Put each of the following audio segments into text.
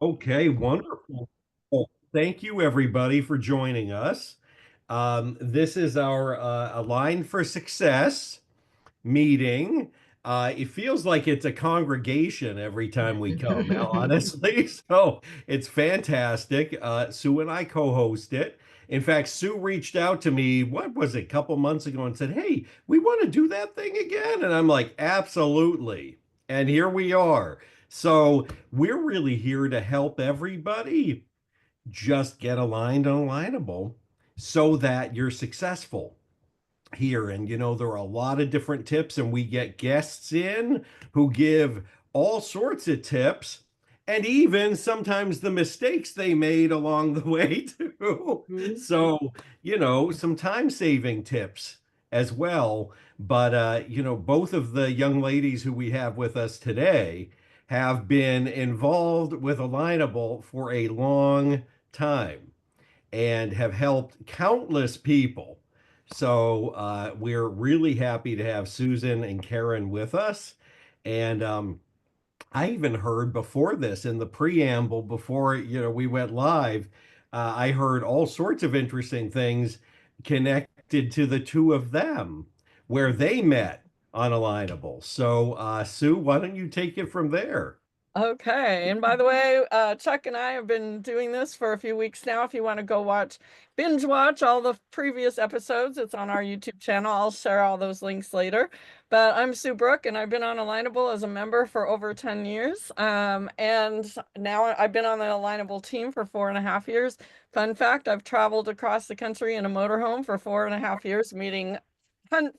Okay, wonderful. Well, thank you everybody for joining us. This is our Align for Success meeting. It feels like it's a congregation every time we come, honestly. So it's fantastic. Sue and I co-host it. In fact, Sue reached out to me, what was it, a couple months ago and said, "Hey, we want to do that thing again." And I'm like, absolutely. And here we are. So we're really here to help everybody just get aligned and alignable so that you're successful here. And there are a lot of different tips, and we get guests in who give all sorts of tips and even sometimes the mistakes they made along the way too. Mhm. So, some time saving tips as well. But both of the young ladies who we have with us today have been involved with Alignable for a long time and have helped countless people. So we're really happy to have Susan and Karen with us. And I even heard before this in the preamble, before we went live, I heard all sorts of interesting things connected to the two of them, where they met on Alignable. So Sue, why don't you take it from there? Okay. And by the way, Chuck and I have been doing this for a few weeks now. If you want to go binge watch all the previous episodes, it's on our YouTube channel. I'll share all those links later. But I'm Sue Brooke, and I've been on Alignable as a member for over 10 years. And now I've been on the Alignable team for 4.5 years. Fun fact, I've traveled across the country in a motorhome for 4.5 years, meeting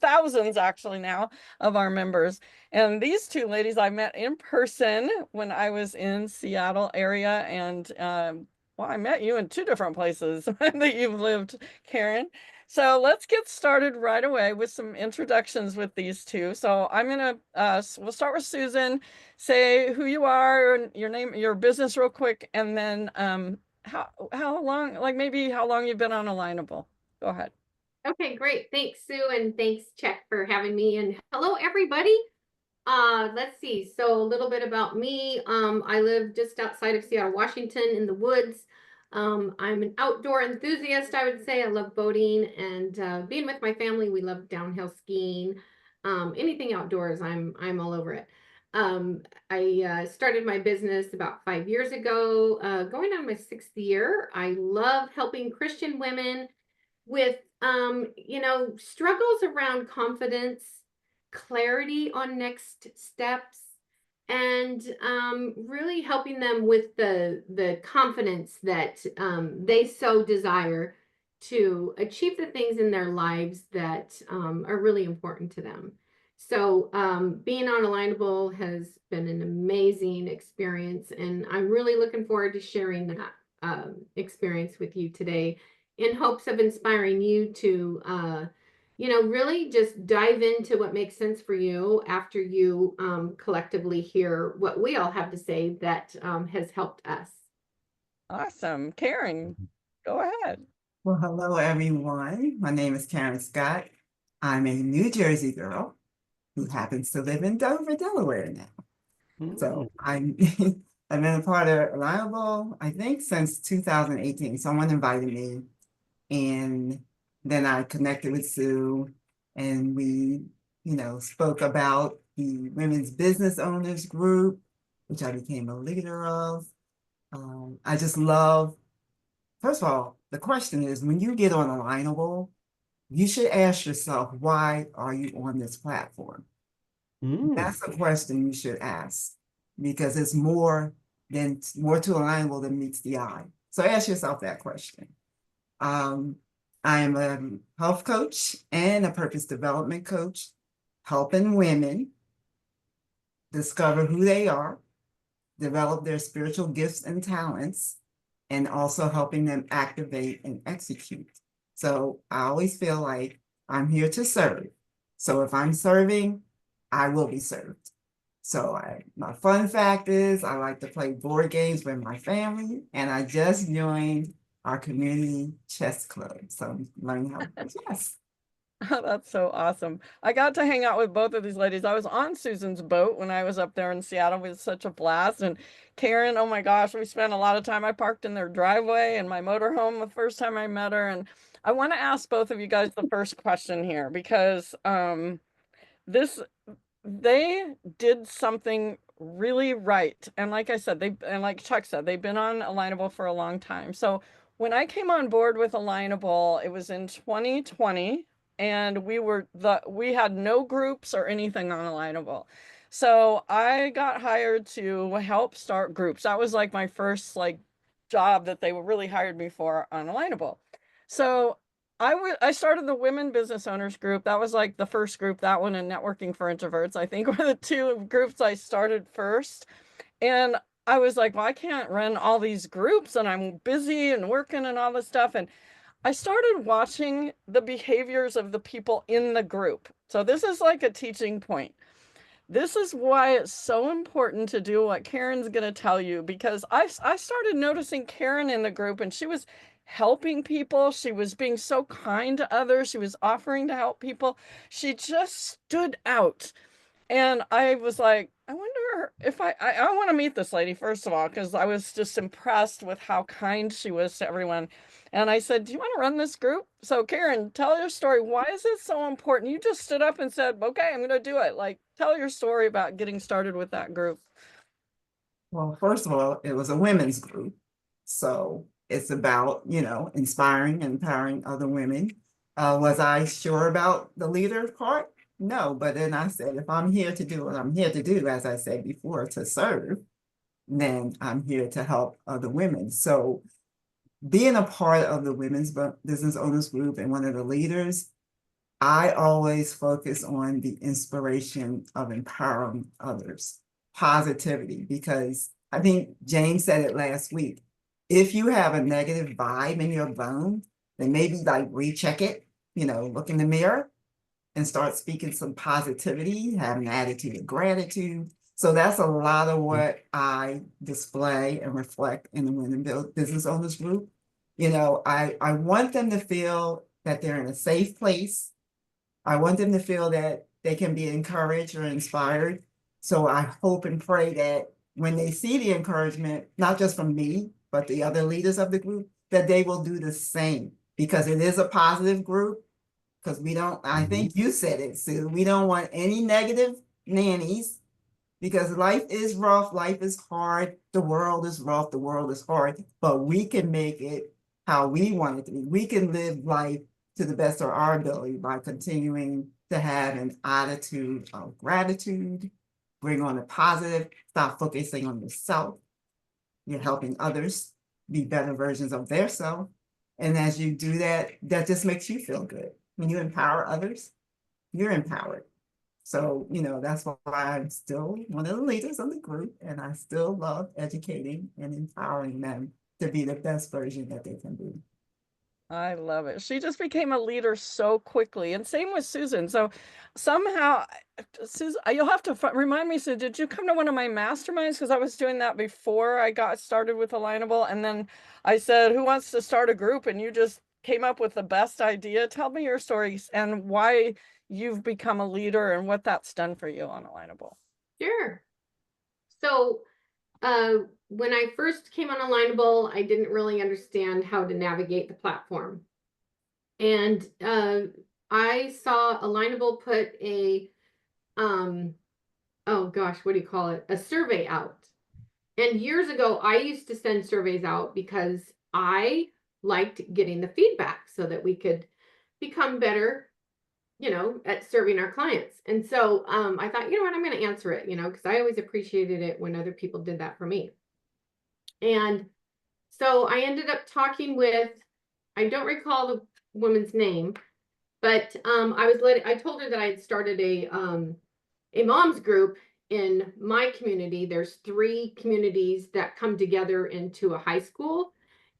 thousands actually now of our members. And these two ladies I met in person when I was in Seattle area, and well, I met you in two different places that you've lived, Karen. So let's get started right away with some introductions with these two. So I'm gonna we'll start with Susan. Say who you are and your name, your business, real quick, and then how long, like maybe how long you've been on Alignable. Go ahead. Okay, great. Thanks, Sue, and thanks, Chuck, for having me. And hello, everybody. Let's see. So a little bit about me. I live just outside of Seattle, Washington, in the woods. I'm an outdoor enthusiast, I would say. I love boating and being with my family. We love downhill skiing. Anything outdoors, I'm all over it. I started my business about 5 years ago, going on my sixth year. I love helping Christian women with struggles around confidence, clarity on next steps, and really helping them with the confidence that they so desire to achieve the things in their lives that are really important to them. So being on Alignable has been an amazing experience, and I'm really looking forward to sharing that experience with you today in hopes of inspiring you to really just dive into what makes sense for you after you collectively hear what we all have to say that has helped us. Awesome. Karen, go ahead. Well, hello everyone. My name is Karen Scott. I'm a New Jersey girl who happens to live in Dover, Delaware now. Hmm. So I'm I've been a part of Reliable, I think, since 2018. Someone invited me, and then I connected with Sue, and we, spoke about the Women's Business Owners Group, which I became a leader of. I just love, first of all, the question is when you get on Alignable, you should ask yourself, why are you on this platform? Hmm. That's the question you should ask because it's more to Alignable than meets the eye. So ask yourself that question. Um, I'm a health coach and a purpose development coach, helping women discover who they are, develop their spiritual gifts and talents, and also helping them activate and execute. So I always feel like I'm here to serve. So if I'm serving, I will be served. So my fun fact is I like to play board games with my family, and I just joined our community chess club. So I'm learning how to play chess. That's so awesome. I got to hang out with both of these ladies. I was on Susan's boat when I was up there in Seattle. It was such a blast. And Karen, oh my gosh, we spent a lot of time. I parked in their driveway in my motorhome the first time I met her. And I want to ask both of you guys the first question here because this they did something really right. And like I said, and like Chuck said, they've been on Alignable for a long time. So when I came on board with Alignable, it was in 2020, and we had no groups or anything on Alignable. So I got hired to help start groups. That was like my first like job that they really hired me for on Alignable. So I started the Women Business Owners group. That was like the first group, that one, and Networking for Introverts, I think, were the two groups I started first. And I was like, well, I can't run all these groups and I'm busy and working and all this stuff. And I started watching the behaviors of the people in the group. So this is like a teaching point. This is why it's so important to do what Karen's going to tell you, because I started noticing Karen in the group, and she was helping people. She was being so kind to others. She was offering to help people. She just stood out. And I was like, I wonder if I want to meet this lady, first of all, because I was just impressed with how kind she was to everyone. And I said, do you want to run this group? So Karen, tell your story. Why is it so important? You just stood up and said, okay, I'm going to do it. Like, tell your story about getting started with that group. Well, first of all, it was a women's group. So it's about, inspiring and empowering other women. Was I sure about the leader part? No, but then I said, if I'm here to do what I'm here to do, as I said before, to serve, then I'm here to help other women. So being a part of the Women's Business Owners Group and one of the leaders, I always focus on the inspiration of empowering others, positivity, because I think James said it last week. If you have a negative vibe in your bone, then maybe like recheck it, look in the mirror and start speaking some positivity, have an attitude of gratitude. So that's a lot of what I display and reflect in the Women Business Owners Group. I want them to feel that they're in a safe place. I want them to feel that they can be encouraged or inspired. So I hope and pray that when they see the encouragement, not just from me, but the other leaders of the group, that they will do the same, because it is a positive group. Because I think you said it, Sue, we don't want any negative nannies, because life is rough, life is hard, the world is rough, the world is hard, but we can make it how we want it to be. We can live life to the best of our ability by continuing to have an attitude of gratitude, bring on the positive, stop focusing on yourself. You're helping others be better versions of their self. And as you do that, that just makes you feel good. When you empower others, you're empowered. So, that's why I'm still one of the leaders of the group, and I still love educating and empowering them to be the best version that they can be. I love it. She just became a leader so quickly, and same with Susan. So somehow, Susan, you'll have to remind me. So did you come to one of my masterminds? Because I was doing that before I got started with Alignable, and then I said, "Who wants to start a group?" And you just came up with the best idea. Tell me your stories and why you've become a leader and what that's done for you on Alignable. Sure. So when I first came on Alignable, I didn't really understand how to navigate the platform. And I saw Alignable put a, oh gosh, what do you call it? A survey out. And years ago, I used to send surveys out because I liked getting the feedback so that we could become better, at serving our clients. And so I thought, you know what, I'm going to answer it, because I always appreciated it when other people did that for me. And so I ended up talking with, I don't recall the woman's name, but I told her that I had started a mom's group in my community. There's 3 communities that come together into a high school.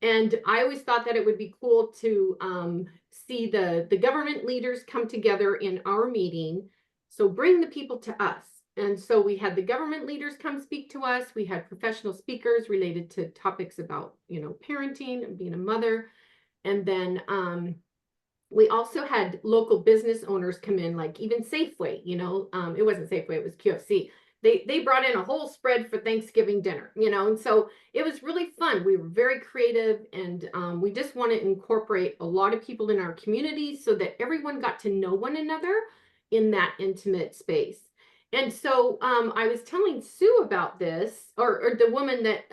And I always thought that it would be cool to see the government leaders come together in our meeting. So bring the people to us. And so we had the government leaders come speak to us. We had professional speakers related to topics about, parenting and being a mother. And then we also had local business owners come in, like even Safeway, it wasn't Safeway, it was QFC. They brought in a whole spread for Thanksgiving dinner, and so it was really fun. We were very creative, and we just want to incorporate a lot of people in our community so that everyone got to know one another in that intimate space. And so I was telling Sue about this, or the woman that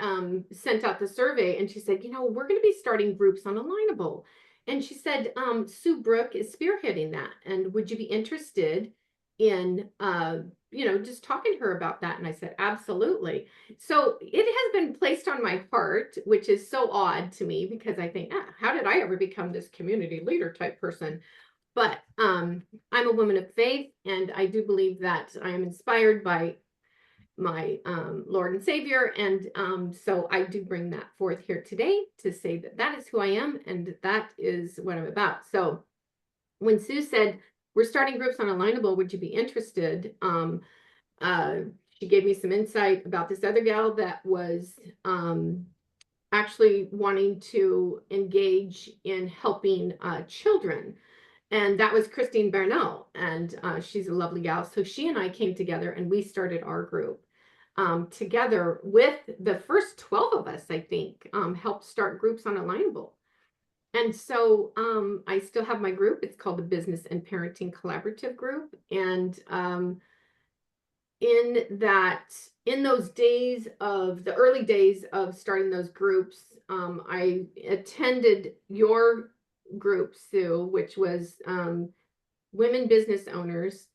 sent out the survey, and she said, we're going to be starting groups on Alignable. And she said, Sue Brooke is spearheading that. And would you be interested in, just talking to her about that? And I said, absolutely. So it has been placed on my heart, which is so odd to me because I think, how did I ever become this community leader type person? But I'm a woman of faith, and I do believe that I am inspired by my Lord and Savior. And so I do bring that forth here today to say that that is who I am and that is what I'm about. So when Sue said, we're starting groups on Alignable, would you be interested? She gave me some insight about this other gal that was actually wanting to engage in helping children. And that was Christine Bernal, and she's a lovely gal. So she and I came together and we started our group together with the first 12 of us, I think, helped start groups on Alignable. And so I still have my group. It's called the Business and Parenting Collaborative Group. And in those days of the early days of starting those groups, I attended your group, Sue, which was women business owners.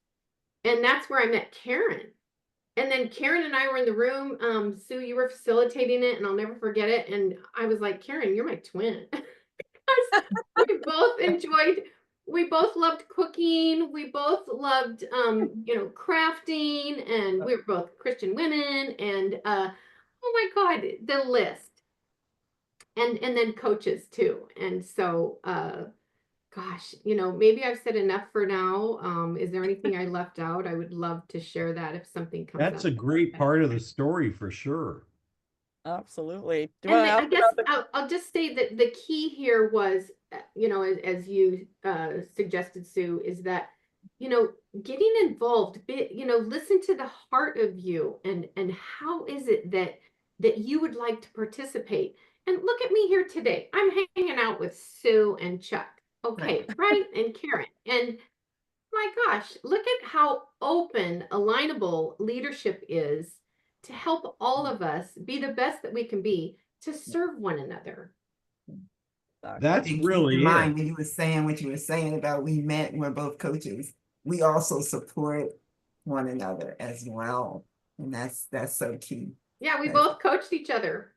And that's where I met Karen. And then Karen and I were in the room. Sue, you were facilitating it, and I'll never forget it. And I was like, Karen, you're my twin. We both loved cooking. We both loved, crafting, and we were both Christian women. And oh my God, the list. And then coaches too. And so, gosh, maybe I've said enough for now. Is there anything I left out? I would love to share that if something comes up. That's a great part of the story for sure. Absolutely. I guess I'll just say that the key here was, as you suggested, Sue, is that, getting involved, listen to the heart of you and how is it that you would like to participate. And look at me here today. I'm hanging out with Sue and Chuck. Okay, right? And Karen. And my gosh, look at how open Alignable leadership is to help all of us be the best that we can be to serve one another. That's and really keep in mind when you were saying what you were saying about we met and we're both coaches, we also support one another as well. And that's so key. Yeah, we both coached each other.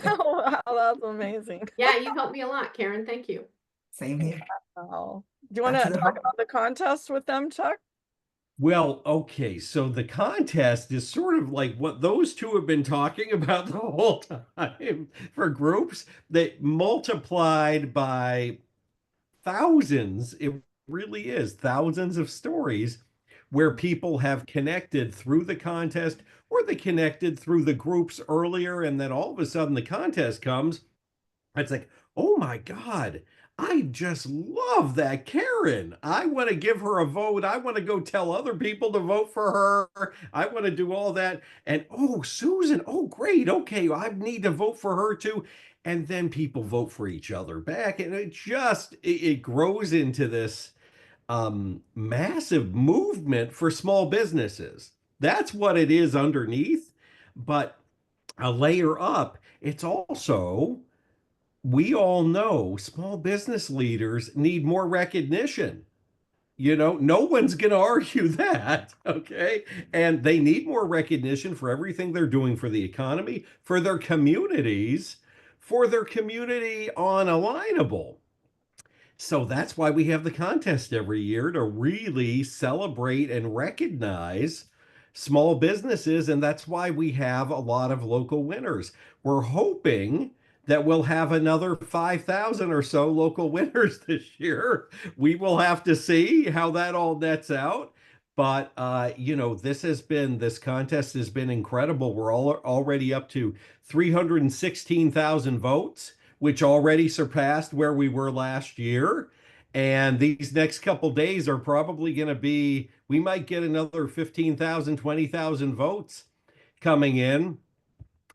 Oh, wow, that's amazing. Yeah, you helped me a lot, Karen. Thank you. Same here. Wow. Do you want to talk about the contest with them, Chuck? Well, okay, so the contest is sort of like what those two have been talking about the whole time for groups that multiplied by thousands. It really is thousands of stories where people have connected through the contest or they connected through the groups earlier, and then all of a sudden the contest comes. It's like, oh my God, I just love that Karen. I want to give her a vote. I want to go tell other people to vote for her. I want to do all that. And oh, Susan, oh, great. Okay, I need to vote for her too. And then people vote for each other back. And it grows into this massive movement for small businesses. That's what it is underneath. But a layer up, it's also, we all know small business leaders need more recognition. No one's going to argue that. Okay. And they need more recognition for everything they're doing for the economy, for their communities, for their community on Alignable. So that's why we have the contest every year to really celebrate and recognize small businesses. And that's why we have a lot of local winners. We're hoping that we'll have another 5,000 or so local winners this year. We will have to see how that all nets out. But, this contest has been incredible. We're already up to 316,000 votes, which already surpassed where we were last year. And these next couple days are probably going to be, we might get another 15,000, 20,000 votes coming in,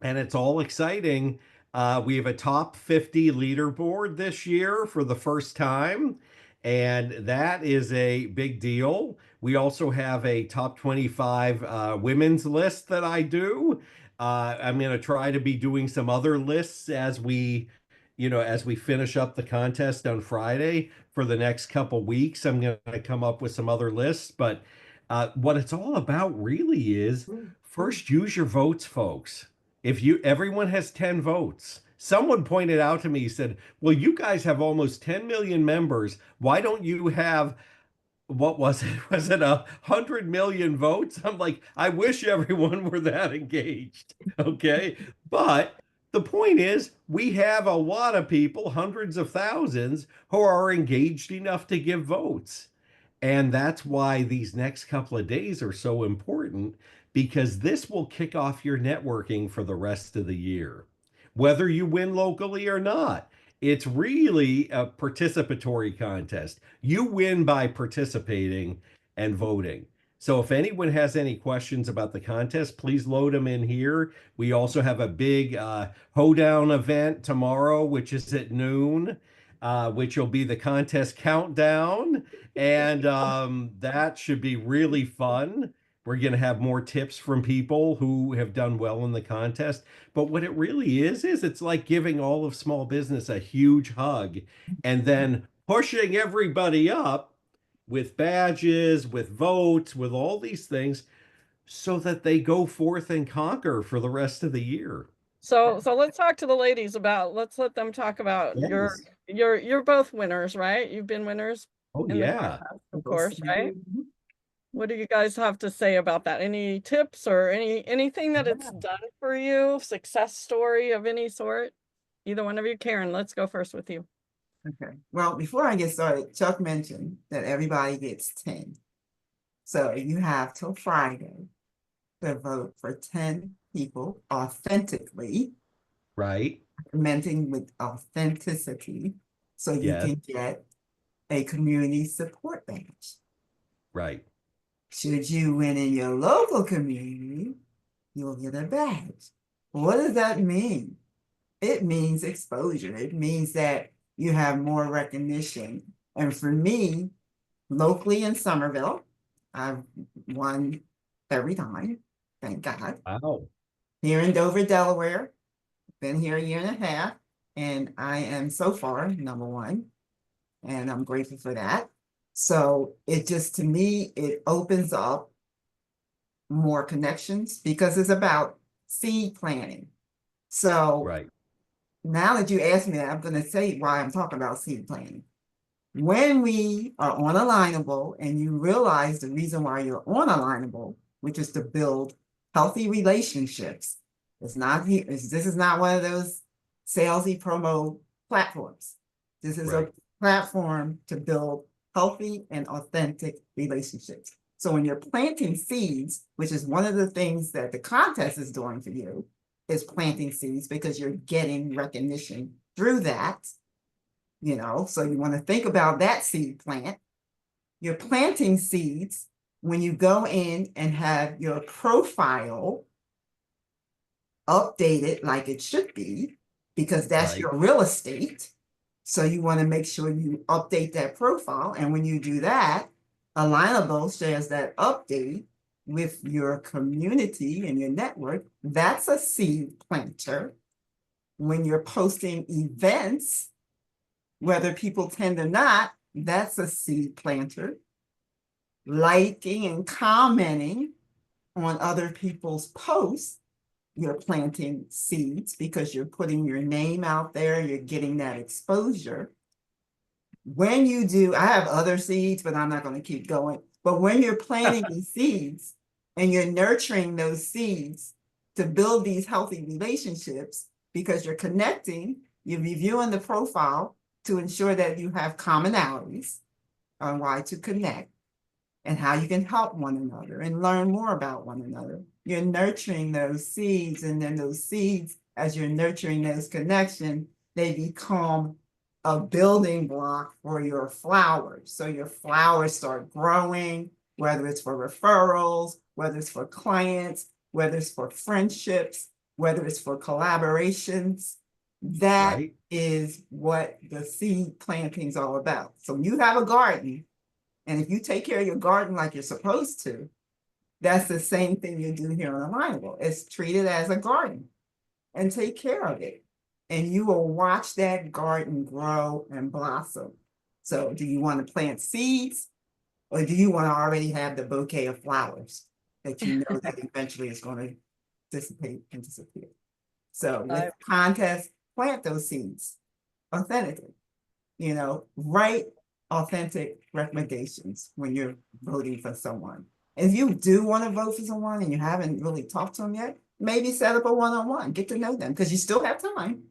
and it's all exciting. We have a top 50 leaderboard this year for the first time, and that is a big deal. We also have a top 25 women's list that I do. I'm going to try to be doing some other lists as we finish up the contest on Friday for the next couple weeks. I'm going to come up with some other lists, but what it's all about really is first use your votes, folks. If everyone has 10 votes. Someone pointed out to me, said, well, you guys have almost 10 million members. Why don't you have, what was it? Was it 100 million votes? I'm like, I wish everyone were that engaged. Okay. But the point is, we have a lot of people, hundreds of thousands, who are engaged enough to give votes. And that's why these next couple of days are so important, because this will kick off your networking for the rest of the year. Whether you win locally or not, it's really a participatory contest. You win by participating and voting. So if anyone has any questions about the contest, please load them in here. We also have a big hoedown event tomorrow, which is at noon, which will be the contest countdown. And that should be really fun. We're going to have more tips from people who have done well in the contest. But what it really is it's like giving all of small business a huge hug and then pushing everybody up with badges, with votes, with all these things so that they go forth and conquer for the rest of the year. So let's talk to the ladies let's let them talk about Yes. you're both winners, right? You've been winners Oh, in the yeah. contest, of course, right? What do you guys have to say about that? Any tips or anything that it's done for you? Success story of any sort? Either one of you. Karen, let's go first with you. Okay. Well, before I get started, Chuck mentioned that everybody gets 10. So you have till Friday to vote for 10 people authentically, Right. commenting with authenticity, so you Yes. can get a community support badge. Right. Should you win in your local community, you'll get a badge. What does that mean? It means exposure. It means that you have more recognition. And for me, locally in Somerville, I've won every time, thank God. Wow. Here in Dover, Delaware, been here a year and a half, and I am so far #1, and I'm grateful for that. So it just, to me, it opens up more connections because it's about seed planting. So Right. now that you asked me that, I'm going to say why I'm talking about seed planting. When we are on Alignable and you realize the reason why you're on Alignable, which is to build healthy relationships, this is not one of those salesy promo platforms. This is Right. a platform to build healthy and authentic relationships. So when you're planting seeds, which is one of the things that the contest is doing for you, is planting seeds because you're getting recognition through that. So you want to think about that seed plant. You're planting seeds when you go in and have your profile updated like it should be, because that's Right. your real estate. So you want to make sure you update that profile. And when you do that, Alignable shares that update with your community and your network. That's a seed planter. When you're posting events, whether people tend or not, that's a seed planter. Liking and commenting on other people's posts, you're planting seeds because you're putting your name out there, you're getting that exposure. When you do, I have other seeds, but I'm not going to keep going. But when you're planting these seeds and you're nurturing those seeds to build these healthy relationships, because you're connecting, you're reviewing the profile to ensure that you have commonalities on why to connect and how you can help one another and learn more about one another. You're nurturing those seeds, and then those seeds, as you're nurturing those connections, they become a building block for your flowers. So your flowers start growing, whether it's for referrals, whether it's for clients, whether it's for friendships, whether it's for collaborations. That Right. is what the seed planting is all about. So you have a garden, and if you take care of your garden like you're supposed to, that's the same thing you do here on Alignable. It's treated as a garden and take care of it. And you will watch that garden grow and blossom. So do you want to plant seeds, or do you want to already have the bouquet of flowers that you know that eventually is going to dissipate and disappear? So with contests, plant those seeds authentically, write authentic recommendations when you're voting for someone. If you do want to vote for someone and you haven't really talked to them yet, maybe set up a one-on-one, get to know them, because you still have time.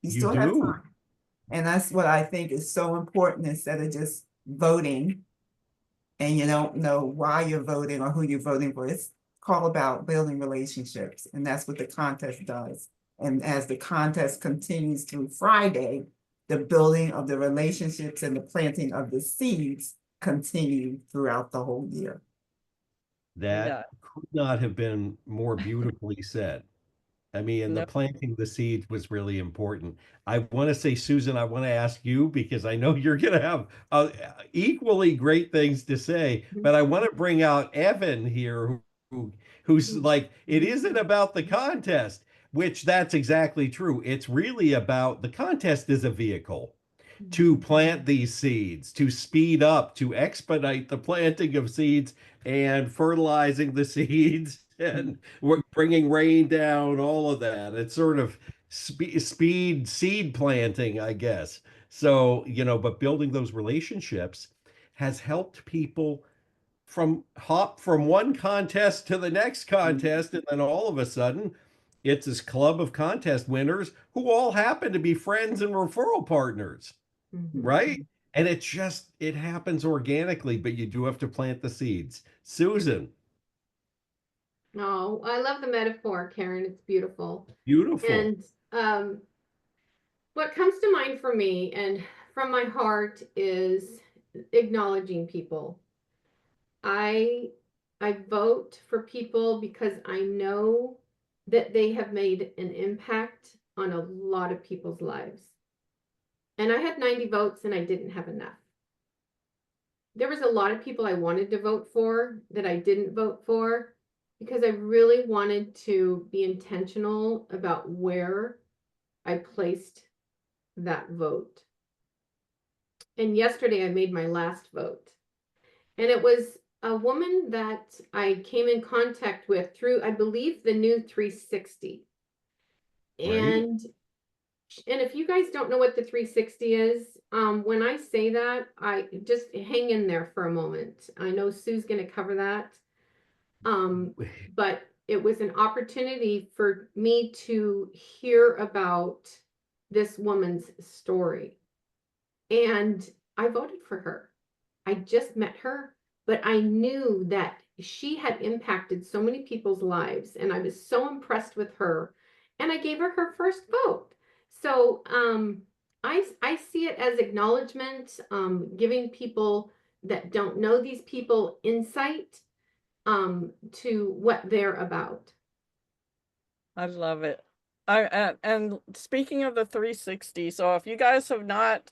You You still have do. time. And that's what I think is so important, instead of just voting and you don't know why you're voting or who you're voting for. It's all about building relationships, and that's what the contest does. And as the contest continues through Friday, the building of the relationships and the planting of the seeds continue throughout the whole year. That could not have been more beautifully said. I mean, and the No. planting the seeds was really important. I want to say, Susan, I want to ask you, because I know you're going to have equally great things to say, but I want to bring out Evan here, who's like, it isn't about the contest, which that's exactly true. It's really about the contest is a vehicle to plant these seeds, to speed up, to expedite the planting of seeds and fertilizing the seeds and bringing rain down, all of that. It's sort of speed seed planting, I guess. So, but building those relationships has helped people hop from one contest to the next contest, and then all of a sudden it's this club of contest winners who all happen to be friends and referral partners. Right? And it happens organically, but you do have to plant the seeds. Susan, Oh, I love the metaphor, Karen. It's beautiful. beautiful. And what comes to mind for me and from my heart is acknowledging people. I vote for people because I know that they have made an impact on a lot of people's lives. And I had 90 votes and I didn't have enough. There was a lot of people I wanted to vote for that I didn't vote for because I really wanted to be intentional about where I placed that vote. And yesterday I made my last vote. And it was a woman that I came in contact with through, I believe, the new 360. Right? And if you guys don't know what the 360 is, when I say that, I just hang in there for a moment. I know Sue's going to cover that. But it was an opportunity for me to hear about this woman's story. And I voted for her. I just met her, but I knew that she had impacted so many people's lives, and I was so impressed with her, and I gave her her first vote. So I see it as acknowledgement, giving people that don't know these people insight to what they're about. I love it. And speaking of the 360, so if you guys have not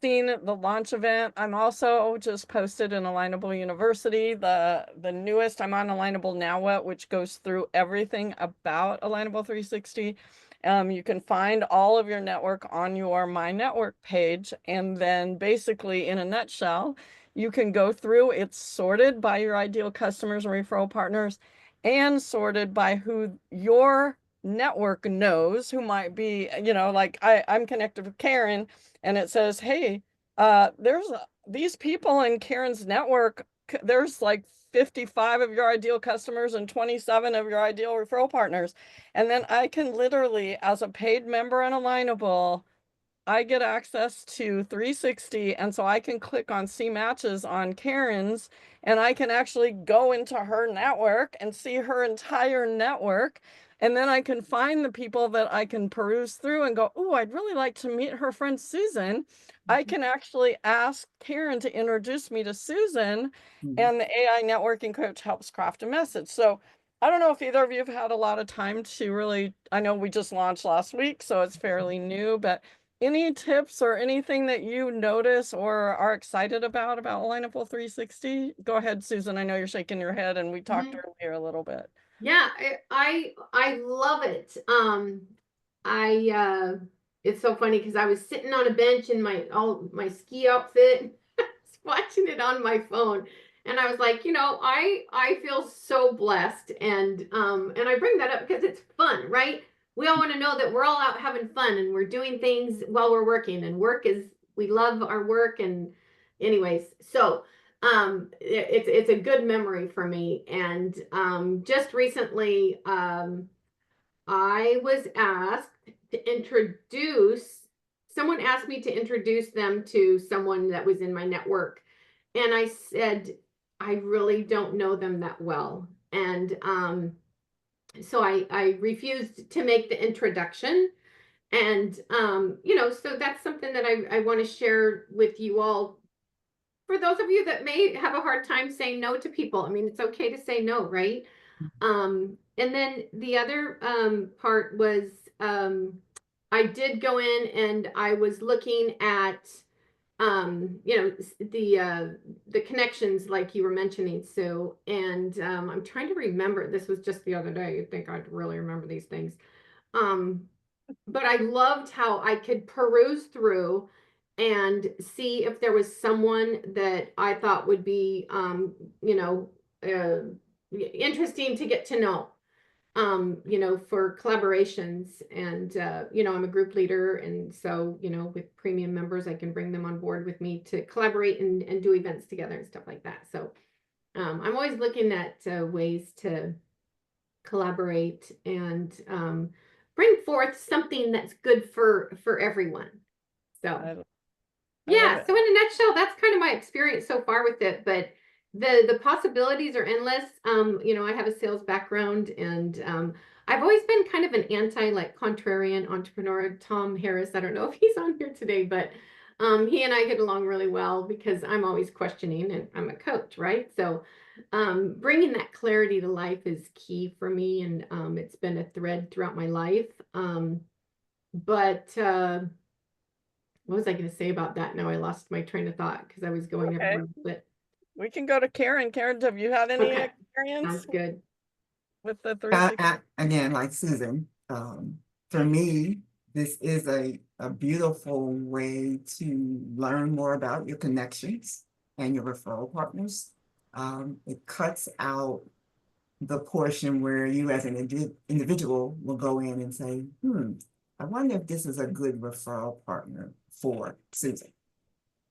seen the launch event, I'm also just posted in Alignable University, the newest. I'm on Alignable Now What, which goes through everything about Alignable 360. You can find all of your network on your My Network page, and then basically, in a nutshell, you can go through. It's sorted by your ideal customers and referral partners, and sorted by who your network knows, who might be, like I'm connected with Karen, and it says, hey, there's these people in Karen's network. There's like 55 of your ideal customers and 27 of your ideal referral partners. And then I can literally, as a paid member and Alignable, I get access to 360, and so I can click on see matches on Karen's, and I can actually go into her network and see her entire network. And then I can find the people that I can peruse through and go, oh, I'd really like to meet her friend Susan. I can actually ask Karen to introduce me to Susan, and the AI networking coach helps craft a message. So I don't know if either of you have had a lot of time to really, I know we just launched last week, so it's fairly new, but any tips or anything that you notice or are excited about Alignable 360? Go ahead, Susan. I know you're shaking your head, and we talked earlier a little bit. Yeah, I love it. It's so funny because I was sitting on a bench in my ski outfit, watching it on my phone, and I was like, I feel so blessed, and I bring that up because it's fun, right? We all want to know that we're all out having fun and we're doing things while we're working, and we love our work, and anyways, so it's a good memory for me. And just recently, I was asked to introduce someone asked me to introduce them to someone that was in my network, and I said I really don't know them that well, and so I refused to make the introduction. And so that's something that I want to share with you all, for those of you that may have a hard time saying no to people. I mean, it's okay to say no, right? And then the other part was, I did go in and I was looking at the connections like you were mentioning, Sue. And I'm trying to remember, this was just the other day. You'd think I'd really remember these things. But I loved how I could peruse through and see if there was someone that I thought would be, interesting to get to know, for collaborations. And, I'm a group leader. And so, with premium members, I can bring them on board with me to collaborate and do events together and stuff like that. So I'm always looking at ways to collaborate and bring forth something that's good for everyone. So yeah, so in a nutshell, that's kind of my experience so far with it. But the possibilities are endless. I have a sales background, and I've always been kind of an anti, like, contrarian entrepreneur. Tom Harris, I don't know if he's on here today, but he and I get along really well because I'm always questioning, and I'm a coach, right? So bringing that clarity to life is key for me, and it's been a thread throughout my life. But what was I going to say about that? Now I lost my train of thought because I was going everywhere. But we can go to Karen. Karen, have you had any experience? Sounds good. With the 360? Again, like Susan, for me, this is a beautiful way to learn more about your connections and your referral partners. It cuts out the portion where you as an individual will go in and say, I wonder if this is a good referral partner for Susan.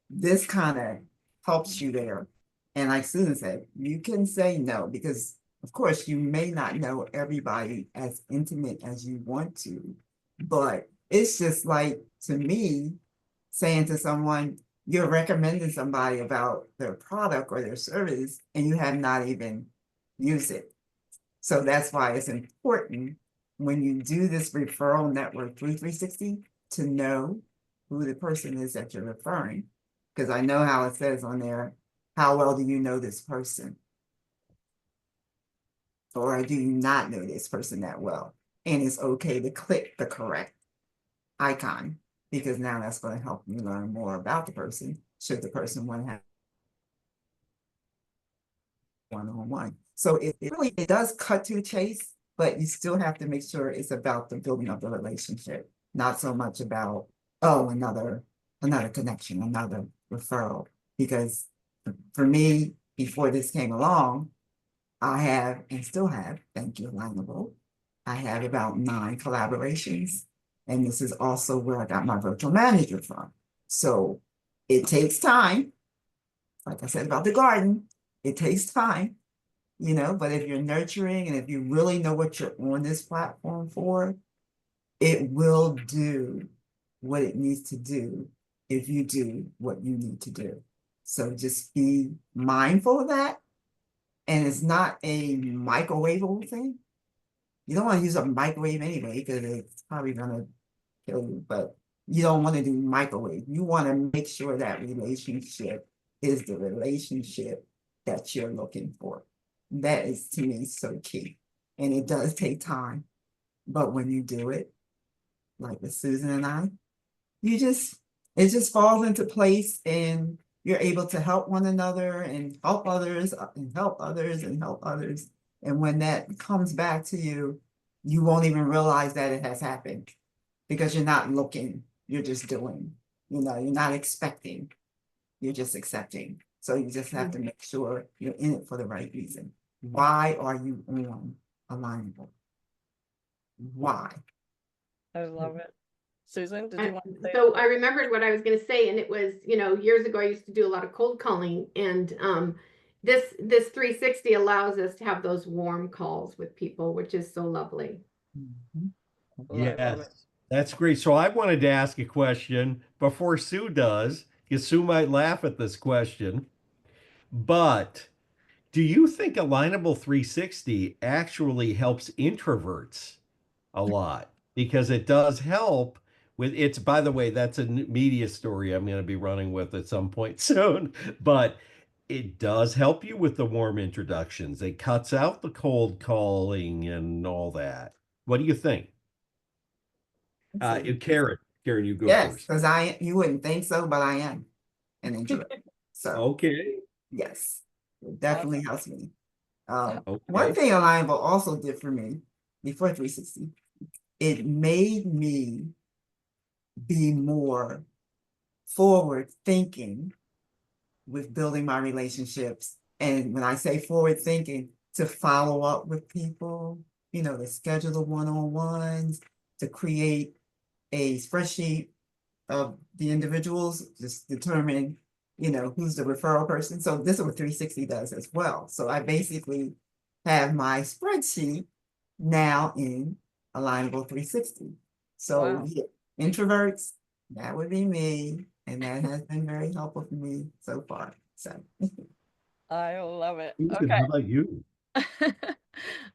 This kind of helps you there. And like Susan said, you can say no, because of course you may not know everybody as intimate as you want to, but it's just like, to me, saying to someone, you're recommending somebody about their product or their service, and you have not even used it. So that's why it's important when you do this referral network 360 to know who the person is that you're referring. Because I know how it says on there, how well do you know this person? Or do you not know this person that well? And it's okay to click the correct icon, because now that's going to help you learn more about the person, should the person want to have one-on-one. So it really does cut to the chase, but you still have to make sure it's about the building of the relationship, not so much about, oh, another connection, another referral. Because for me, before this came along, I have, and still have, thank you, Alignable, I have about 9 collaborations. And this is also where I got my virtual manager from. So it takes time. Like I said about the garden, it takes time, but if you're nurturing and if you really know what you're on this platform for, it will do what it needs to do if you do what you need to do. So just be mindful of that. And it's not a microwavable thing. You don't want to use a microwave anyway, because it's probably gonna kill you, but you don't want to do microwave. You want to make sure that relationship is the relationship that you're looking for. That is, to me, so key. And it does take time. But when you do it, like with Susan and I, it just falls into place, and you're able to help one another and help others and help others and help others. And when that comes back to you, you won't even realize that it has happened, because you're not looking, you're just doing. You're not expecting, you're just accepting. So you just have to make sure you're in it for the right reason. Why are you on Alignable? Why? I love it. Susan, did you want to say? So I remembered what I was going to say, and it was, years ago I used to do a lot of cold calling, and this 360 allows us to have those warm calls with people, which is so lovely. Mhm. Oh, I love it. Yes, that's great. So I wanted to ask a question before Sue does, because Sue might laugh at this question. But do you think Alignable 360 actually helps introverts a lot? Because it does help with it's, by the way, that's a media story I'm going to be running with at some point soon. But it does help you with the warm introductions. It cuts out the cold calling and all that. What do you think? Karen, you go Yes, first. because you wouldn't think so, but I am an introvert. So Okay. yes, it definitely helps me. One Okay. thing Alignable also did for me before 360, it made me be more forward thinking with building my relationships. And when I say forward thinking, to follow up with people, to schedule the one-on-ones, to create a spreadsheet of the individuals, just determine, who's the referral person. So this is what 360 does as well. So I basically have my spreadsheet now in Alignable 360. So Wow. yeah, introverts, that would be me. And that has been very helpful for me so far. So I love it. Susan, Okay. how about you?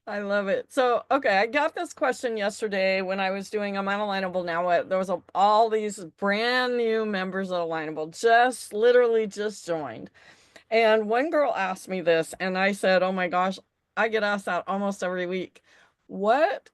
I love it. So, okay, I got this question yesterday when I was doing I'm on Alignable now. There was all these brand new members of Alignable, just literally just joined. And one girl asked me this, and I said, "Oh my gosh, I get asked that almost every week. What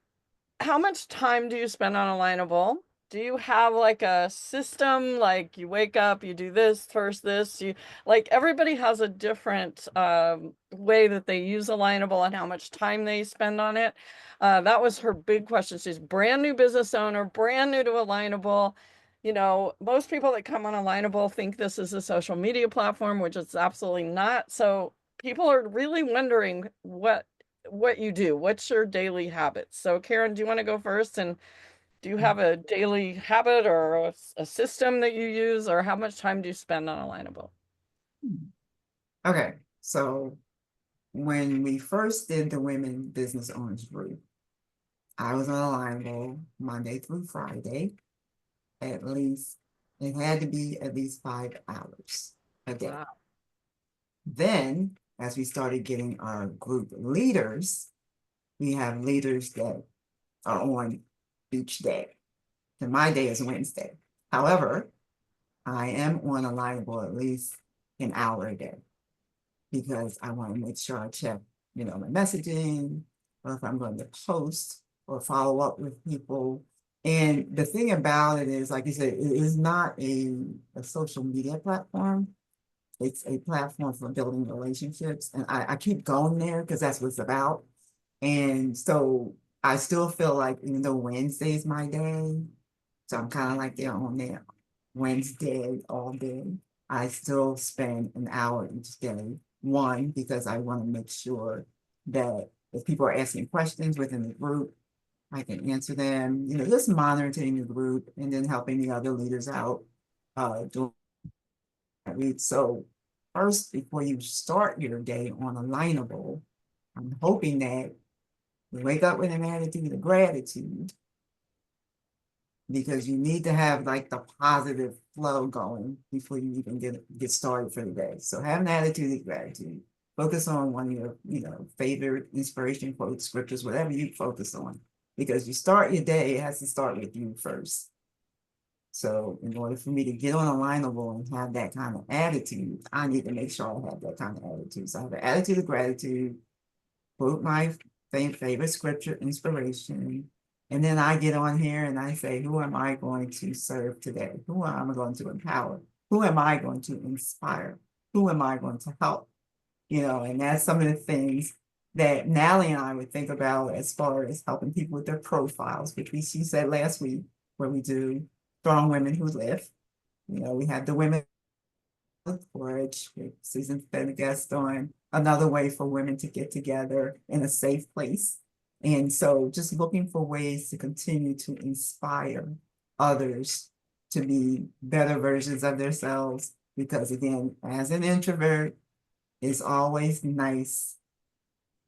How much time do you spend on Alignable? Do you have like a system, like you wake up, you do this first, this, you like everybody has a different way that they use Alignable and how much time they spend on it. That was her big question. She's brand new business owner, brand new to Alignable. Most people that come on Alignable think this is a social media platform, which it's absolutely not. So people are really wondering what you do. What's your daily habits? So Karen, do you want to go first? And do you have a daily habit or a system that you use, or how much time do you spend on Alignable? okay, so when we first did the Women Business Owners Group, I was on Alignable Monday through Friday. At least, it had to be at least 5 hours a day. Wow. Then, as we started getting our group leaders, we have leaders that are on each day. And my day is Wednesday. However, I am on Alignable at least an hour a day, because I want to make sure I check, my messaging, or if I'm going to post or follow up with people. And the thing about it is, like you said, it is not a social media platform. It's a platform for building relationships. And I keep going there because that's what it's about. And so I still feel like, even though Wednesday is my day, so I'm kind of like there on there, Wednesday all day, I still spend an hour each day. One, because I want to make sure that if people are asking questions within the group, I can answer them, just monitoring the group and then helping the other leaders out during that week. So first, before you start your day on Alignable, I'm hoping that you wake up with an attitude of gratitude, because you need to have like the positive flow going before you even get started for the day. So have an attitude of gratitude. Focus on one of your, favorite inspiration quotes, scriptures, whatever you focus on. Because you start your day, it has to start with you first. So in order for me to get on Alignable and have that kind of attitude, I need to make sure I have that kind of attitude. So I have an attitude of gratitude, quote my favorite scripture, inspiration, and then I get on here and I say, who am I going to serve today? Who am I going to empower? Who am I going to inspire? Who am I going to help? And that's some of the things that Natalie and I would think about as far as helping people with their profiles, because she said last week where we do Strong Women Who Live. We have the Women with Courage with Susan been a guest on, another way for women to get together in a safe place. And so just looking for ways to continue to inspire others to be better versions of themselves. Because again, as an introvert, it's always nice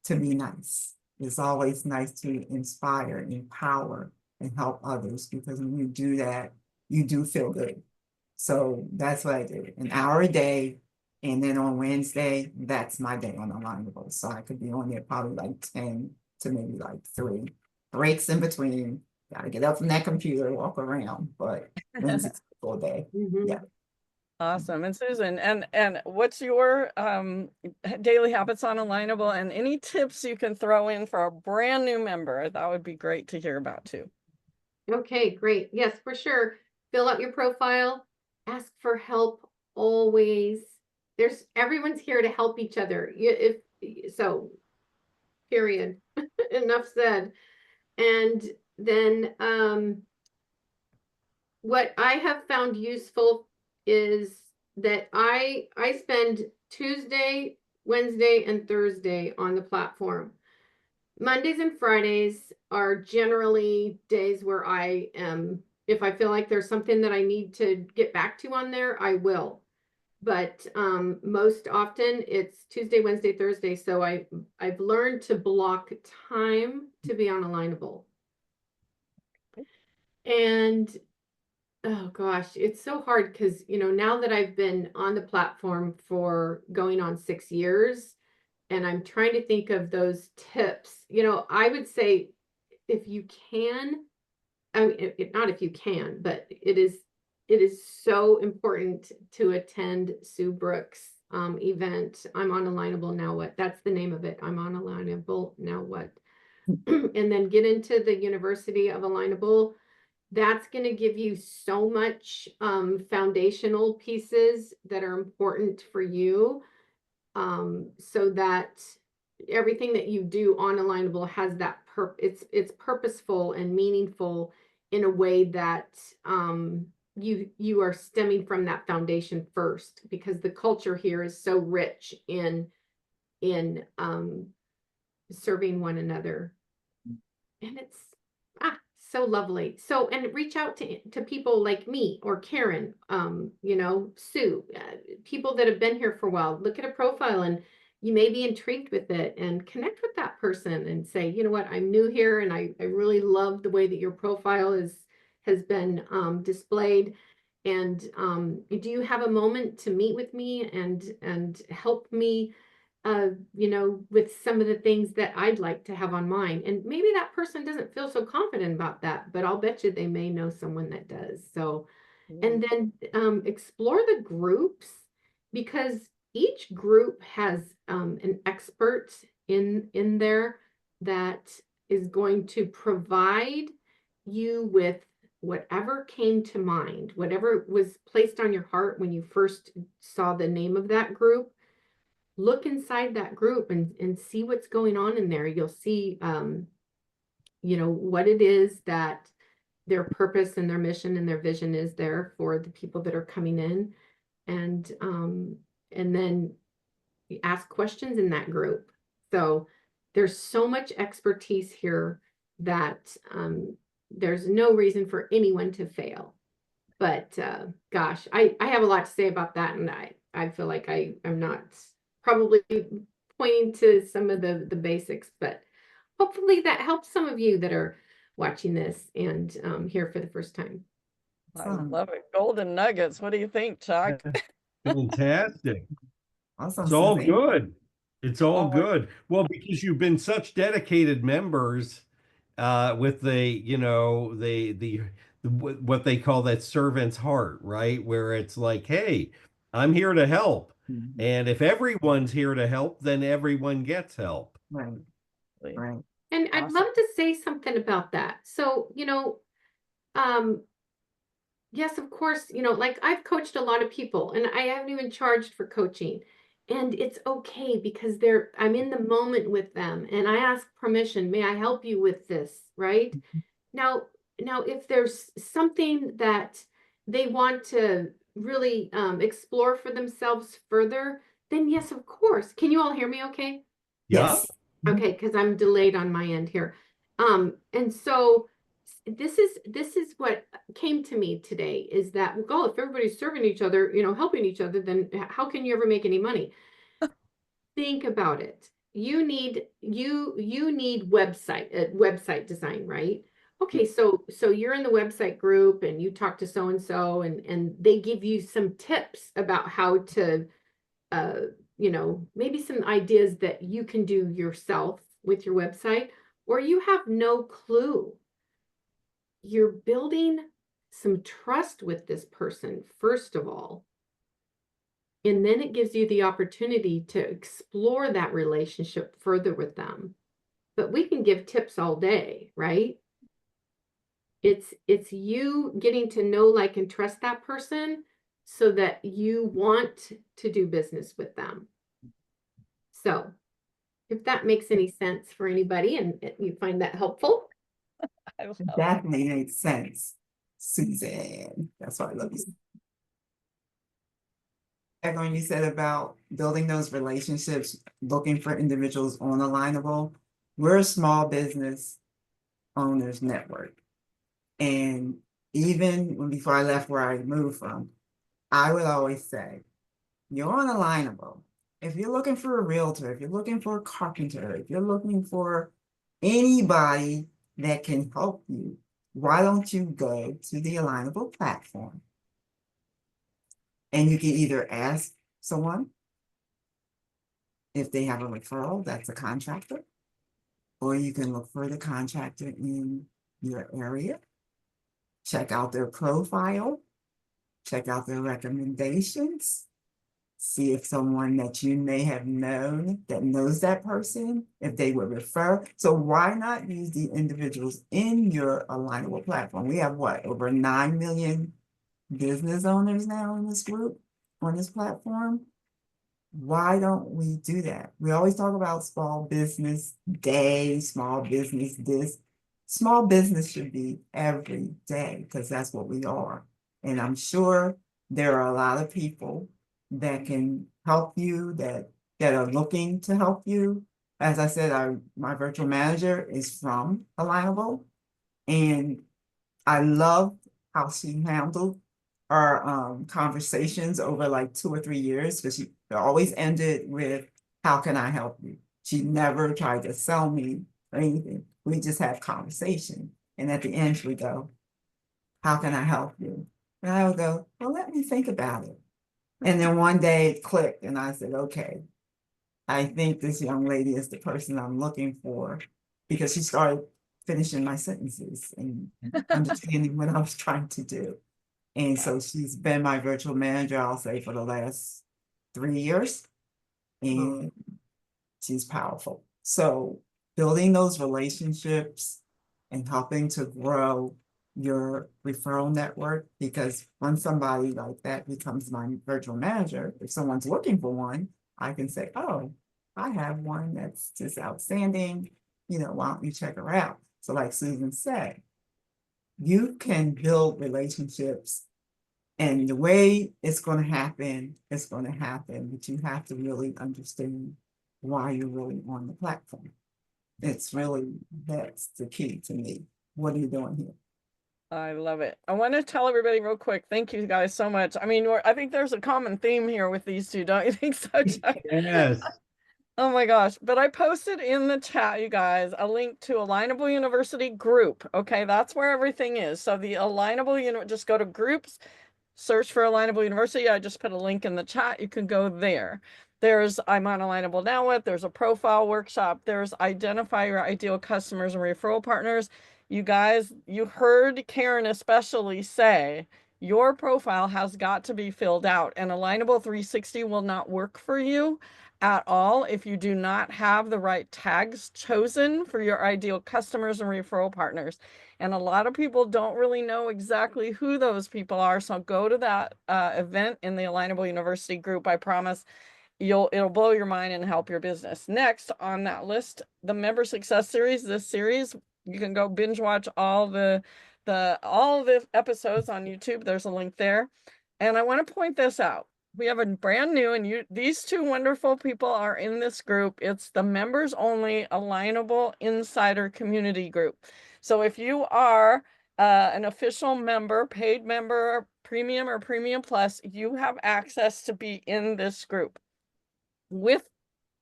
to be nice. It's always nice to inspire, empower, and help others, because when you do that, you do feel good. So that's what I do, an hour a day. And then on Wednesday, that's my day on Alignable. So I could be on there probably like 10 to maybe like 3 breaks in between. Gotta get up from that computer, walk around, but Wednesday's a full day. Yeah. Awesome. And Susan, and what's your daily habits on Alignable, and any tips you can throw in for a brand new member? That would be great to hear about too. Okay, great. Yes, for sure. Fill out your profile, ask for help always. Everyone's here to help each other. So, period. Enough said. And then what I have found useful is that I spend Tuesday, Wednesday, and Thursday on the platform. Mondays and Fridays are generally days where I am, if I feel like there's something that I need to get back to on there, I will. But most often it's Tuesday, Wednesday, Thursday. So I've learned to block time to be on Alignable. And oh gosh, it's so hard because, now that I've been on the platform for going on 6 years, and I'm trying to think of those tips, I would say if you can, I mean, not if you can, but it is so important to attend Sue Brooke's event. I'm on Alignable Now What? That's the name of it. I'm on Alignable Now What? And then get into the University of Alignable. That's going to give you so much foundational pieces that are important for you, so that everything that you do on Alignable has that it's purposeful and meaningful in a way that you are stemming from that foundation first, because the culture here is so rich in serving one another, and it's so lovely. So, and reach out to people like me or Karen, Sue, people that have been here for a while. Look at a profile and you may be intrigued with it, and connect with that person and say, you know what, I'm new here and I really love the way that your profile has been displayed. And do you have a moment to meet with me and help me with some of the things that I'd like to have on mine? And maybe that person doesn't feel so confident about that, but I'll bet you they may know someone that does. So, and then explore the groups, because each group has an expert in there that is going to provide you with whatever came to mind, whatever was placed on your heart when you first saw the name of that group. Look inside that group and see what's going on in there. You'll see, what it is that their purpose and their mission and their vision is there for the people that are coming in. And then you ask questions in that group. So there's so much expertise here that there's no reason for anyone to fail. But gosh, I have a lot to say about that. And I feel like I'm not probably pointing to some of the basics, but hopefully that helps some of you that are watching this and here for the first time. I love it. Golden nuggets. What do you think, Chuck? Fantastic. Awesome. It's all Susan. good. It's all Always. good. Well, because you've been such dedicated members with the, what they call that servant's heart, right? Where it's like, hey, I'm here to help. Mhm. And if everyone's here to help, then everyone gets help. Right, right. And I'd Awesome. love to say something about that. So, um, yes, of course, like I've coached a lot of people and I haven't even charged for coaching. And it's okay because I'm in the moment with them and I ask permission, may I help you with this, right? Now, now if there's something that they want to really explore for themselves further, then yes, of course. Can you all hear me okay? Yep. Yes. Mhm. Okay, because I'm delayed on my end here. And so this is what came to me today is that, well, if everybody's serving each other, helping each other, then how can you ever make any money? Think about it. You need website design, right? Okay, so you're in the website group and you talk to so and so and they give you some tips about how to uh, maybe some ideas that you can do yourself with your website, or you have no clue. You're building some trust with this person, first of all, and then it gives you the opportunity to explore that relationship further with them. But we can give tips all day, right? It's you getting to know, like, and trust that person so that you want to do business with them. So if that makes any sense for anybody and you find that helpful. I love It it. definitely makes sense, Suzanne. That's why I love you. When you said about building those relationships, looking for individuals on Alignable, we're a small business owners network. And even before I left where I moved from, I would always say, you're on Alignable. If you're looking for a realtor, if you're looking for a carpenter, if you're looking for anybody that can help you, why don't you go to the Alignable platform? And you can either ask someone if they have a referral, that's a contractor, or you can look for the contractor in your area, check out their profile, check out their recommendations, see if someone that you may have known that knows that person, if they would refer. So why not use the individuals in your Alignable platform? We have what, over 9 million business owners now in this group, on this platform. Why don't we do that? We always talk about small business day, small business this. Small business should be every day because that's what we are. And I'm sure there are a lot of people that can help you, that are looking to help you. As I said, my virtual manager is from Alignable, and I loved how she handled our conversations over like 2 or 3 years, because she always ended with, how can I help you? She never tried to sell me or anything. We just had conversation. And at the end, she would go, how can I help you? And I would go, well, let me think about it. And then one day it clicked and I said, okay, I think this young lady is the person I'm looking for, because she started finishing my sentences and understanding what I was trying to do. And so she's been my virtual manager, I'll say, for the last 3 years, and she's powerful. So building those relationships and helping to grow your referral network, because once somebody like that becomes my virtual manager, if someone's looking for one, I can say, oh, I have one that's just outstanding, why don't you check her out? So like Susan said, you can build relationships, and the way it's going to happen, it's going to happen, but you have to really understand why you're really on the platform. That's the key to me. What are you doing here? I love it. I want to tell everybody real quick. Thank you guys so much. I mean, I think there's a common theme here with these two, don't you think so, Chuck? Yes. Oh my gosh. But I posted in the chat, you guys, a link to Alignable University group. Okay, that's where everything is. So the Alignable, just go to groups, search for Alignable University. I just put a link in the chat. You can go there. There's I'm on Alignable Now With, there's a profile workshop, there's identify your ideal customers and referral partners. You guys, you heard Karen especially say, your profile has got to be filled out, and Alignable 360 will not work for you at all if you do not have the right tags chosen for your ideal customers and referral partners. And a lot of people don't really know exactly who those people are. So go to that event in the Alignable University group. I promise it'll blow your mind and help your business. Next on that list, the Member Success Series. This series, you can go binge watch all the episodes on YouTube. There's a link there. And I want to point this out. We have a brand new, and these two wonderful people are in this group. It's the members only Alignable Insider Community Group. So if you are an official member, paid member, premium or premium plus, you have access to be in this group with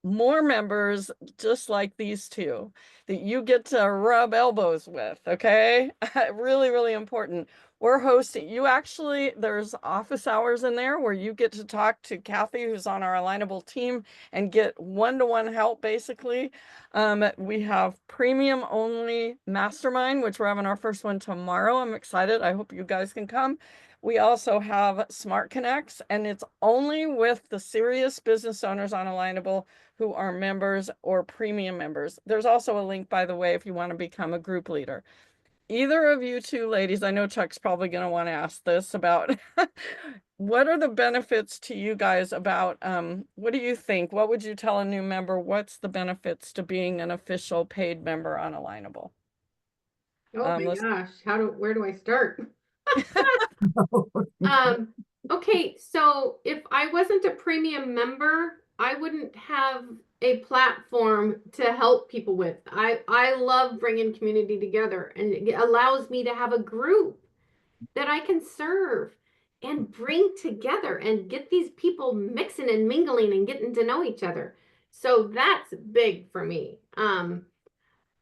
more members just like these two that you get to rub elbows with. Okay. Really, really important. We're hosting there's office hours in there where you get to talk to Kathy, who's on our Alignable team, and get one-to-one help basically. We have premium only mastermind, which we're having our first one tomorrow. I'm excited. I hope you guys can come. We also have Smart Connects, and it's only with the serious business owners on Alignable who are members or premium members. There's also a link, by the way, if you want to become a group leader. Either of you two ladies, I know Chuck's probably going to want to ask this about what are the benefits to you guys about, what do you think? What would you tell a new member? What's the benefits to being an official paid member on Alignable? Oh my gosh, where do I start? Okay, so if I wasn't a premium member, I wouldn't have a platform to help people with. I love bringing community together, and it allows me to have a group that I can serve and bring together and get these people mixing and mingling and getting to know each other. So that's big for me. And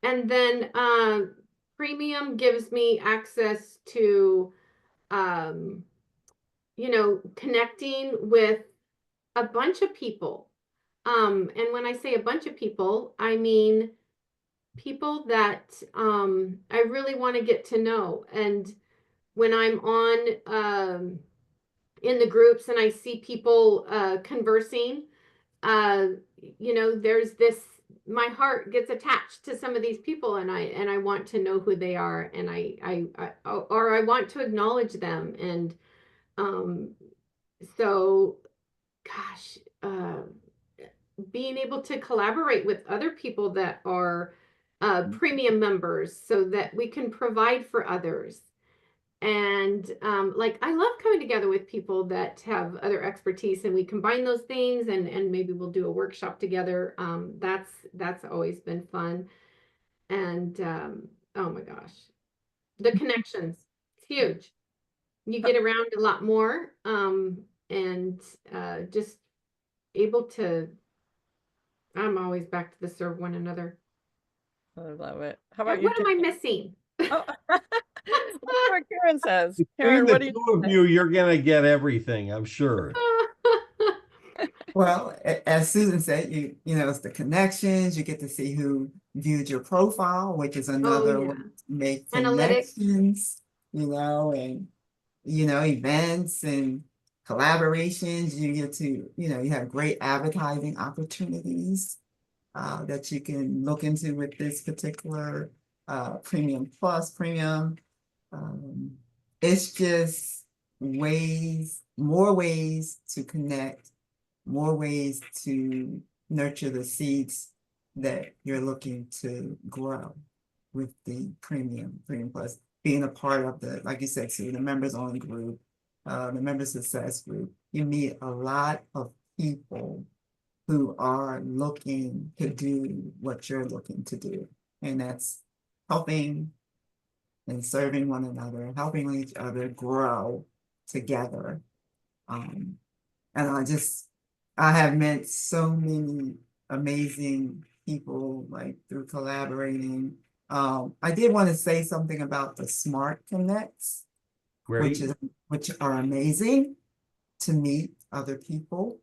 then premium gives me access to connecting with a bunch of people. And when I say a bunch of people, I mean people that I really want to get to know. And when I'm on in the groups and I see people conversing, there's this, my heart gets attached to some of these people, and I want to know who they are, and I want to acknowledge them. And so gosh, being able to collaborate with other people that are premium members so that we can provide for others. And like, I love coming together with people that have other expertise, and we combine those things, and maybe we'll do a workshop together. That's always been fun. And oh my gosh, the connections, it's huge. You get around a lot more, and just able to, I'm always back to the serve one another. I love it. How about you? What am I missing? Oh. That's what Karen says. Between Karen, the what do you two of you, you're going to get everything, I'm sure. Well, as Susan said, it's the connections. You get to see who viewed your profile, which is another way to make Analytics. connections, and events and collaborations. You get to, you have great advertising opportunities that you can look into with this particular premium plus premium. It's just more ways to connect, more ways to nurture the seeds that you're looking to grow with the premium plus, being a part of the, like you said, Sue, the members only group, the member success group. You meet a lot of people who are looking to do what you're looking to do. And that's helping and serving one another, helping each other grow together. And I have met so many amazing people, like, through collaborating. I did want to say something about the Smart Connects, which are amazing to meet other people.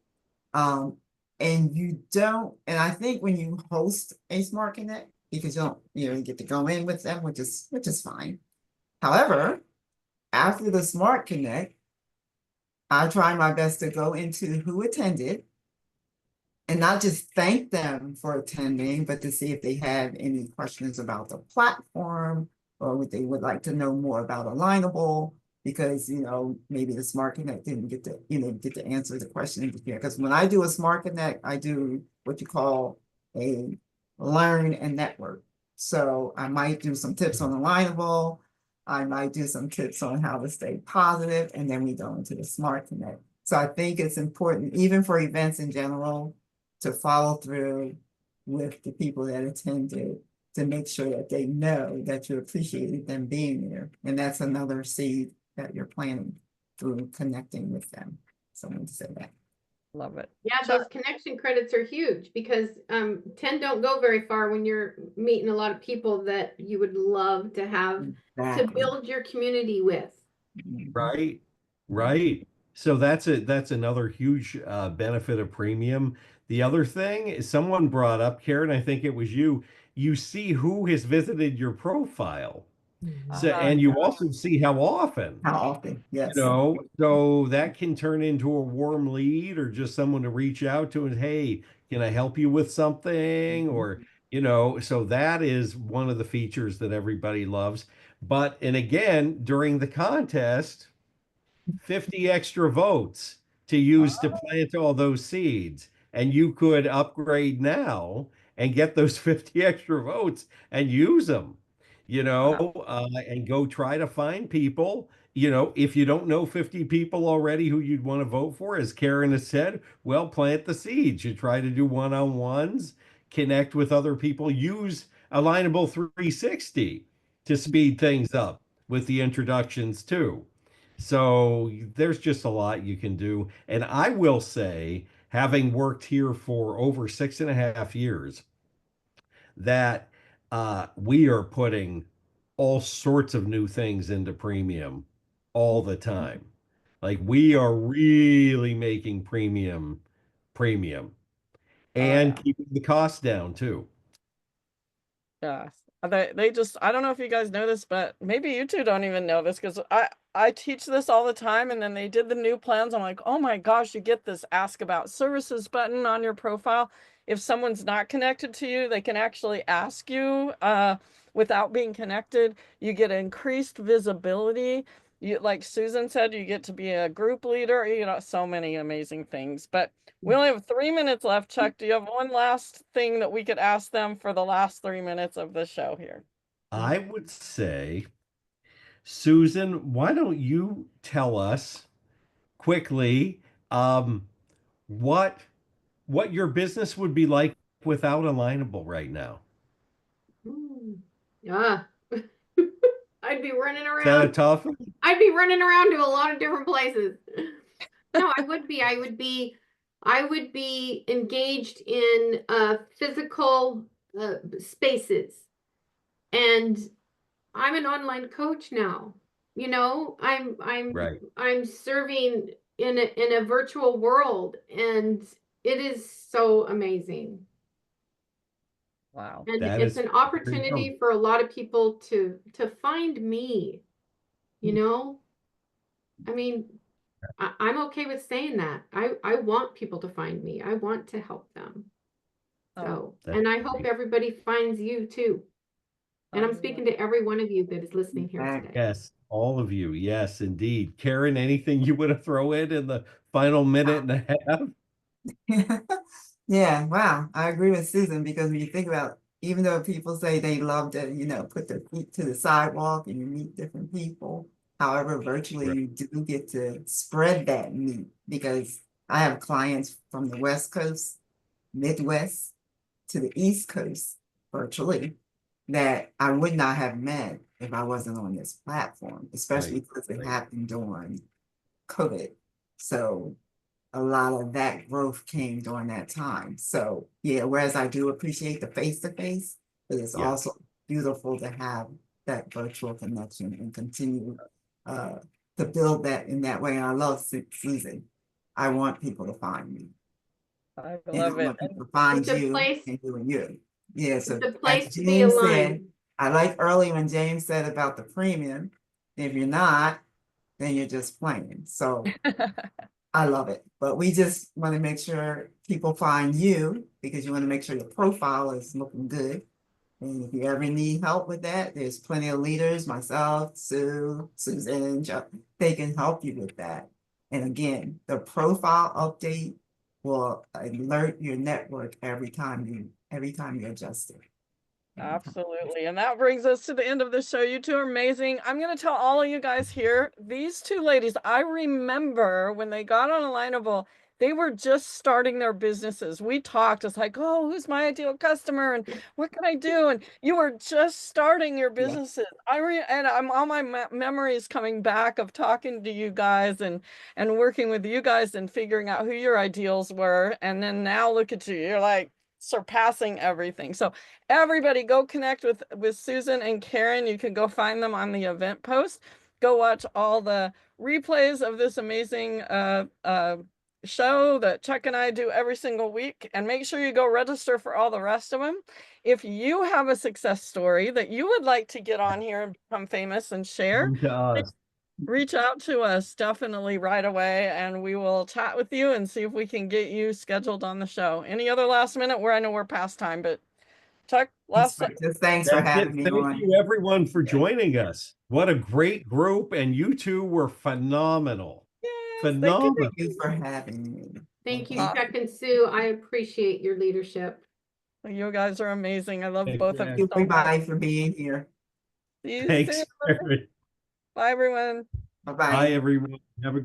and you don't, and I think when you host a Smart Connect, because you get to go in with them, which is fine. However, after the Smart Connect, I try my best to go into who attended and not just thank them for attending, but to see if they have any questions about the platform or what they would like to know more about Alignable, because maybe the Smart Connect didn't get to answer the question here. Because when I do a Smart Connect, I do what you call a learn and network. So I might do some tips on Alignable. I might do some tips on how to stay positive, and then we go into the Smart Connect. So I think it's important, even for events in general, to follow through with the people that attended, to make sure that they know that you appreciated them being there. And that's another seed that you're planting through connecting with them. So I want to say that. Love it. Yeah, those connection credits are huge because 10 don't go very far when you're meeting a lot of people that you would love to have to build your community with. Right, right. So that's another huge benefit of premium. The other thing is someone brought up, Karen, I think it was you. You see who has visited your profile. So, and you also see how often. How often? Yes. So that can turn into a warm lead or just someone to reach out to and, hey, can I help you with something? Or, so that is one of the features that everybody loves. And again, during the contest, 50 extra votes to use to plant all those seeds. And you could upgrade now and get those 50 extra votes and use them, and go try to find people. If you don't know 50 people already who you'd want to vote for, as Karen has said, well, plant the seeds. You try to do one-on-ones, connect with other people, use Alignable 360 to speed things up with the introductions too. So there's just a lot you can do. And I will say, having worked here for over 6.5 years, that we are putting all sorts of new things into premium all the time. Like we are really making premium and Yeah. keeping the cost down too. Yeah. They just, I don't know if you guys know this, but maybe you two don't even know this because I teach this all the time, and then they did the new plans. I'm like, oh my gosh, you get this ask about services button on your profile. If someone's not connected to you, they can actually ask you without being connected. You get increased visibility. You, like Susan said, you get to be a group leader, so many amazing things. But we only have 3 minutes left. Chuck, do you have one last thing that we could ask them for the last 3 minutes of the show here? I would say, Susan, why don't you tell us quickly what your business would be like without Alignable right now? Yeah. I'd be running Is that a around. tough? I'd be running around to a lot of different places. No, I would be. I would be engaged in physical spaces. And I'm an online coach now. Right. I'm serving in a virtual world, and it is so amazing. Wow. And That it's is an there you go. opportunity for a lot of people to find me, you know? I mean, I'm okay with saying that. I want people to find me. I want to help them. So, That's and I hope great. everybody finds you too. And I'm speaking to every one of you that is listening here today. Yes, all of you. Yes, indeed. Karen, anything you want to throw in the final minute and a half? Yeah, wow. I agree with Susan, because when you think about, even though people say they love to, put their feet to the sidewalk and you meet different people, however, virtually Right. you do get to spread that meet, because I have clients from the West Coast, Midwest to the East Coast virtually that I would not have met if I wasn't on this platform, especially Right. because it Right. happened during COVID. So a lot of that growth came during that time. So yeah, whereas I do appreciate the face-to-face, but it's Yeah. also beautiful to have that virtual connection and continue to build that in that way. And I love Susan. I want people to find me. I And love I it. want people to find It's a you place- and doing you. Yeah, so It's a as place to be James said, aligned. I like early when James said about the premium. If you're not, then you're just playing. So I love it. But we just want to make sure people find you because you want to make sure your profile is looking good. And if you ever need help with that, there's plenty of leaders, myself, Sue, Susan, Chuck, they can help you with that. And again, the profile update will alert your network every time you adjust it. Absolutely. And that brings us to the end of the show. You two are amazing. I'm going to tell all of you guys here, these two ladies, I remember when they got on Alignable, they were just starting their businesses. We talked, it's like, oh, who's my ideal customer and what can I do? And you were just starting your businesses. And I'm all my memories coming back of talking to you guys and working with you guys and figuring out who your ideals were. And then now look at you, you're like surpassing everything. So everybody go connect with Susan and Karen. You can go find them on the event post. Go watch all the replays of this amazing show that Chuck and I do every single week, and make sure you go register for all the rest of them. If you have a success story that you would like to get on here and become famous and share, Come to us. reach out to us definitely right away, and we will chat with you and see if we can get you scheduled on the show. Any other last minute? I know we're past time, but Chuck, Just thanks for That's having it. me Thank on. you everyone for joining us. What a great group, and you two were phenomenal. Yes, thank you. Thank you for having me. Thank you, Uh, Chuck and Sue. I appreciate your leadership. You guys are amazing. I love Thank both you. of Thank you you so much. everybody for being here. See you Thanks. soon. Bye, everyone. Bye-bye. Bye, everyone. Have a